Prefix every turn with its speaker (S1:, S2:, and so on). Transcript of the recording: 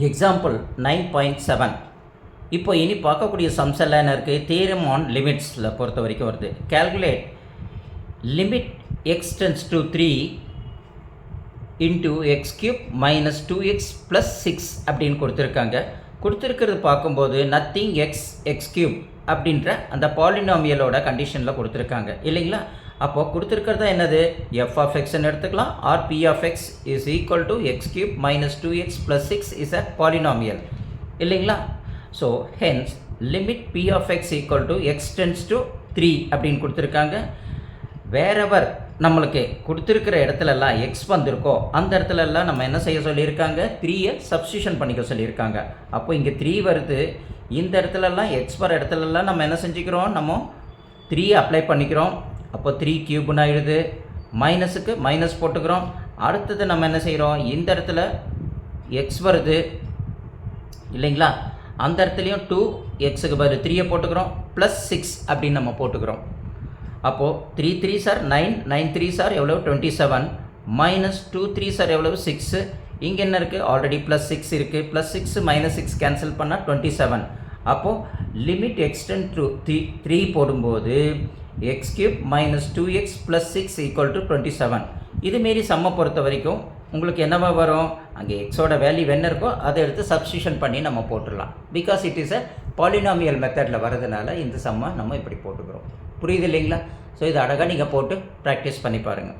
S1: Example 9.7. இப்போ இனி பார்க்கக்கூடிய சம்ஸ் எல்லாம் என்ன இருக்குது, தியரம் ஆன் லிமிட்ஸில் பொறுத்த வரைக்கும் வருது. Calculate limit X tends to 3 into X cube minus 2x plus 6 அப்படின்னு கொடுத்துருக்கிறது பார்க்கும்போது நத்திங் எக்ஸ் கியூப் அப்படின்ற அந்த பாலினாமியலோட கண்டிஷனில் கொடுத்துருக்காங்க இல்லைங்களா. அப்போது கொடுத்துருக்கிறதா என்னது, எஃப் ஆஃப் எக்ஸ்ன்னு எடுத்துக்கலாம், or P of x is equal to x cube minus 2x plus 6 is a polynomial இல்லைங்களா. So hence limit P of x equal to x tends to 3 அப்படின்னு கொடுத்துருக்காங்க. வேறவர் நம்மளுக்கு கொடுத்துருக்கிற இடத்துலலாம் எக்ஸ் வந்திருக்கோ அந்த இடத்துலலாம் நம்ம என்ன செய்ய சொல்லியிருக்காங்க, 3யை சப்ஸ்டியூஷன் பண்ணிக்க சொல்லியிருக்காங்க. அப்போ இங்கே 3 வருது, இந்த இடத்துலலாம் எக்ஸ் வர இடத்துலலாம் நம்ம என்ன செஞ்சுக்கிறோம், நம்ம 3 அப்ளை பண்ணிக்கிறோம். அப்போ 3 கியூப்னு ஆகிடுது, மைனஸுக்கு மைனஸ் போட்டுக்கிறோம். அடுத்தது நம்ம என்ன செய்கிறோம், இந்த இடத்துல எக்ஸ் வருது இல்லைங்களா, அந்த இடத்துலையும் 2xக்கு பதில் 3யை போட்டுக்கிறோம், ப்ளஸ் 6 அப்படின்னு நம்ம போட்டுக்கிறோம். அப்போது 3 3 சார் 9, 9 3 சார் எவ்வளோ 27, மைனஸ் 2 3 சார் எவ்வளவு 6. இங்கே என்ன இருக்குது, ஆல்ரெடி ப்ளஸ் 6 இருக்குது, ப்ளஸ் 6 மைனஸ் 6 கேன்சல் பண்ணால் 27. அப்போது லிமிட் எக்ஸ்டென்ட் டு 3 போடும்போது X cube minus 2x plus 6 equal to 27. இதுமாரி சம்மை பொறுத்த வரைக்கும் உங்களுக்கு என்னவா வரும், அங்கே எக்ஸோட வேல்யூ என்ன இருக்கோ அதை எடுத்து சப்ஸ்டியூஷன் பண்ணி நம்ம போட்டுடலாம். Because it is a polynomial மெத்தடில் வரதுனால இந்த சம்மை நம்ம இப்படி போட்டுக்கிறோம். புரியுது இல்லைங்களா. ஸோ இது அழகாக நீங்கள் போட்டு ப்ராக்டிஸ் பண்ணி பாருங்கள்.